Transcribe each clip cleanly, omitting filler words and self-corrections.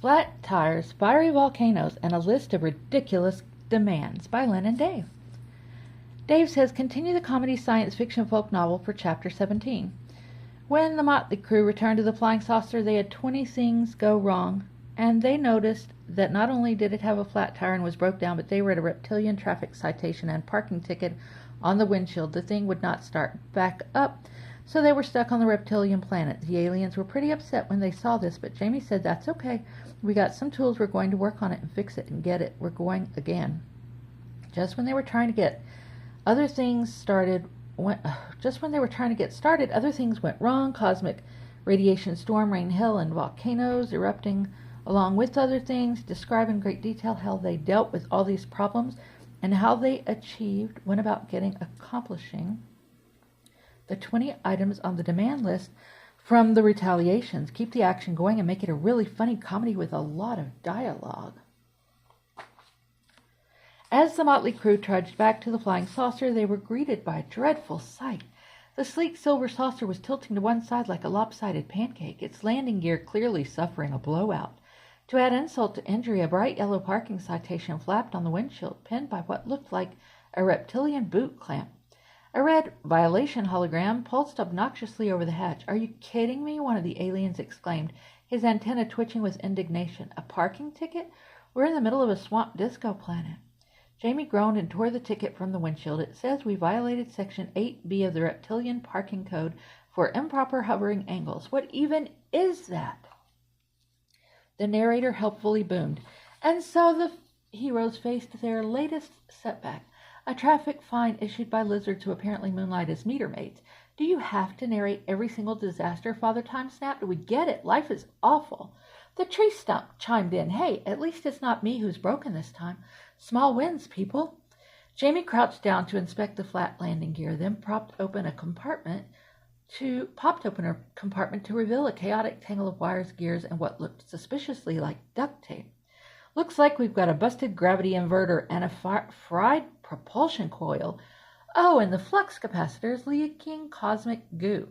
Flat Tires, Fiery Volcanoes, and a List of Ridiculous Demands by Lynn and Dave. Dave says, continue the comedy science fiction folk novel for Chapter 17. When the Motley crew returned to the flying saucer, they had 20 things go wrong, and they noticed that not only did it have a flat tire and was broke down, but they were at a reptilian traffic citation and parking ticket on the windshield. The thing would not start back up, so they were stuck on the reptilian planet. The aliens were pretty upset when they saw this, but Jamie said, that's okay. We got some tools. We're going to work on it and fix it and get it. We're going again. Just when they were trying to get other things started, other things went wrong. Cosmic radiation, storm, rain, hail, and volcanoes erupting along with other things. Describe in great detail how they dealt with all these problems and how they went about accomplishing the 20 items on the demand list from the retaliations. Keep the action going and make it a really funny comedy with a lot of dialogue. As the motley crew trudged back to the flying saucer, they were greeted by a dreadful sight. The sleek silver saucer was tilting to one side like a lopsided pancake, its landing gear clearly suffering a blowout. To add insult to injury, a bright yellow parking citation flapped on the windshield, pinned by what looked like a reptilian boot clamp. A red violation hologram pulsed obnoxiously over the hatch. Are you kidding me? One of the aliens exclaimed, his antenna twitching with indignation. A parking ticket? We're in the middle of a swamp disco planet. Jamie groaned and tore the ticket from the windshield. It says we violated Section 8B of the Reptilian Parking Code for improper hovering angles. What even is that? The narrator helpfully boomed. And so the heroes faced their latest setback. A traffic fine issued by lizards who apparently moonlight as meter maids. Do you have to narrate every single disaster? Father Time snapped. We get it. Life is awful. The tree stump chimed in. Hey, at least it's not me who's broken this time. Small wins, people. Jamie crouched down to inspect the flat landing gear, then popped open a compartment to reveal a chaotic tangle of wires, gears, and what looked suspiciously like duct tape. Looks like we've got a busted gravity inverter and a fried propulsion coil. Oh, and the flux capacitor is leaking cosmic goo.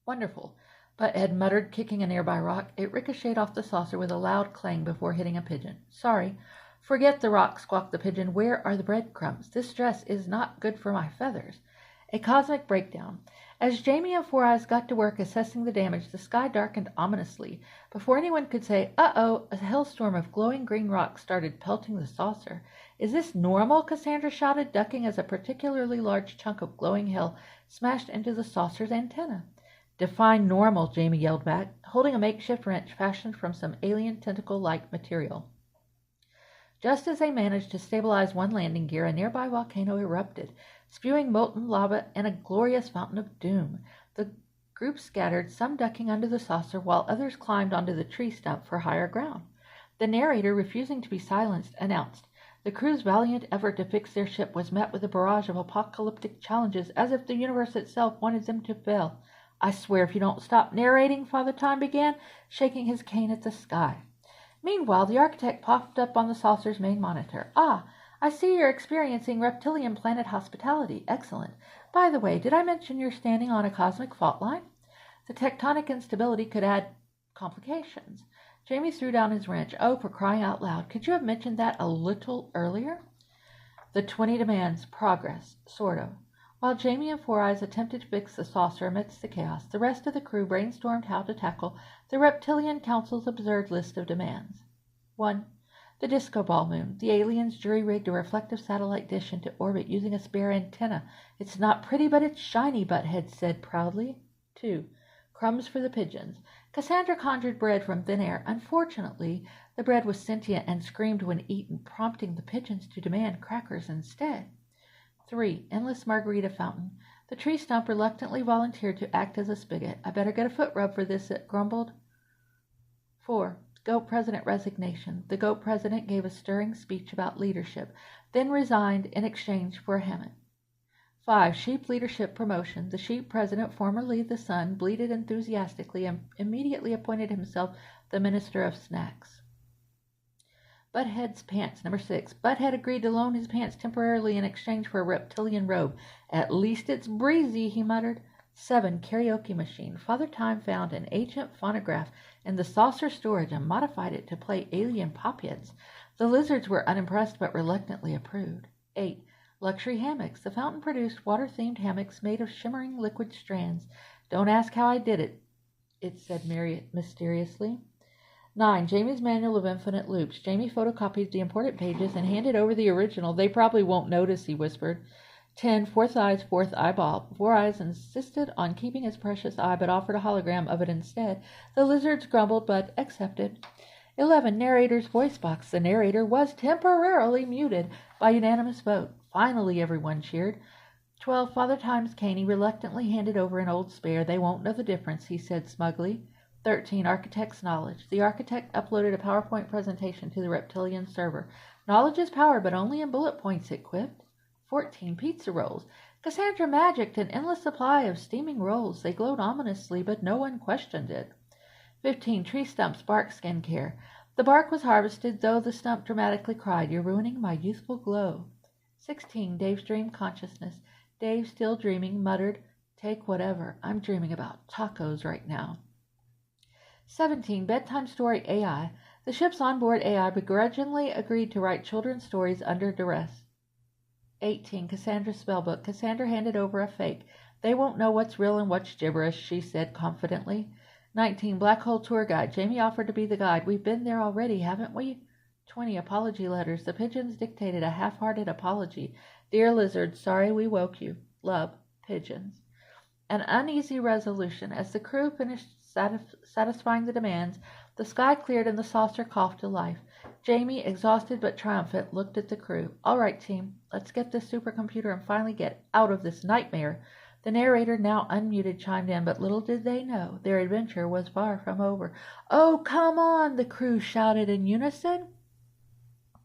Wonderful, Butthead muttered, kicking a nearby rock. It ricocheted off the saucer with a loud clang before hitting a pigeon. Sorry. Forget the rock, squawked the pigeon. Where are the breadcrumbs? This dress is not good for my feathers. A cosmic breakdown. As Jamie and Four Eyes got to work assessing the damage, the sky darkened ominously. Before anyone could say, uh-oh, a hailstorm of glowing green rocks started pelting the saucer. Is this normal? Cassandra shouted, ducking as a particularly large chunk of glowing hail smashed into the saucer's antenna. Define normal, Jamie yelled back, holding a makeshift wrench fashioned from some alien tentacle-like material. Just as they managed to stabilize one landing gear, a nearby volcano erupted, spewing molten lava and a glorious fountain of doom. The group scattered, some ducking under the saucer, while others climbed onto the tree stump for higher ground. The narrator, refusing to be silenced, announced, the crew's valiant effort to fix their ship was met with a barrage of apocalyptic challenges, as if the universe itself wanted them to fail. I swear if you don't stop narrating, Father Time began, shaking his cane at the sky. Meanwhile, the architect popped up on the saucer's main monitor. Ah, I see you're experiencing reptilian planet hospitality. Excellent. By the way, did I mention you're standing on a cosmic fault line? The tectonic instability could add complications. Jamie threw down his wrench. Oh, for crying out loud, could you have mentioned that a little earlier? The 20 demands. Progress. Sort of. While Jamie and Four Eyes attempted to fix the saucer amidst the chaos, the rest of the crew brainstormed how to tackle the Reptilian Council's absurd list of demands. 1. The disco ball moon. The aliens jury-rigged a reflective satellite dish into orbit using a spare antenna. It's not pretty, but it's shiny, Butthead said proudly. 2. Crumbs for the pigeons. Cassandra conjured bread from thin air. Unfortunately, the bread was sentient and screamed when eaten, prompting the pigeons to demand crackers instead. 3. Endless margarita fountain. The tree stump reluctantly volunteered to act as a spigot. I better get a foot rub for this, it grumbled. 4. Goat President resignation. The Goat President gave a stirring speech about leadership, then resigned in exchange for a hammock. 5. Sheep leadership promotion. The sheep president, formerly the Sun, bleated enthusiastically and immediately appointed himself the Minister of Snacks. Butthead's pants. Number 6. Butthead agreed to loan his pants temporarily in exchange for a reptilian robe. At least it's breezy, he muttered. 7. Karaoke machine. Father Time found an ancient phonograph in the saucer storage and modified it to play alien pop hits. The lizards were unimpressed but reluctantly approved. 8. Luxury hammocks. The fountain produced water-themed hammocks made of shimmering liquid strands. Don't ask how I did it, it said mysteriously. 9. Jamie's Manual of Infinite Loops. Jamie photocopied the important pages and handed over the original. They probably won't notice, he whispered. 10. Fourth Eye's fourth eyeball. Four Eyes insisted on keeping his precious eye, but offered a hologram of it instead. The lizards grumbled, but accepted. 11. Narrator's voice box. The narrator was temporarily muted by unanimous vote. Finally, everyone cheered. 12. Father Time's Caney reluctantly handed over an old spare. They won't know the difference, he said smugly. 13. Architect's knowledge. The architect uploaded a PowerPoint presentation to the reptilian server. Knowledge is power, but only in bullet points, it quipped. 14. Pizza rolls. Cassandra magicked an endless supply of steaming rolls. They glowed ominously, but no one questioned it. 15. Tree stumps bark skin care. The bark was harvested, though the stump dramatically cried, "You're ruining my youthful glow." 16. Dave's dream consciousness. Dave, still dreaming, muttered, "Take whatever. I'm dreaming about tacos right now." 17. Bedtime story AI. The ship's onboard AI begrudgingly agreed to write children's stories under duress. 18. Cassandra's spellbook. Cassandra handed over a fake. "They won't know what's real and what's gibberish," she said confidently. 19. Black hole tour guide. Jamie offered to be the guide. "We've been there already, haven't we?" 20. Apology letters. The pigeons dictated a half-hearted apology. "Dear lizard, sorry we woke you. Love, Pigeons." An uneasy resolution. As the crew finished satisfying the demands, the sky cleared and the saucer coughed to life. Jamie, exhausted but triumphant, looked at the crew. "All right, team, let's get this supercomputer and finally get out of this nightmare." The narrator, now unmuted, chimed in, but little did they know their adventure was far from over. "Oh, come on!" the crew shouted in unison.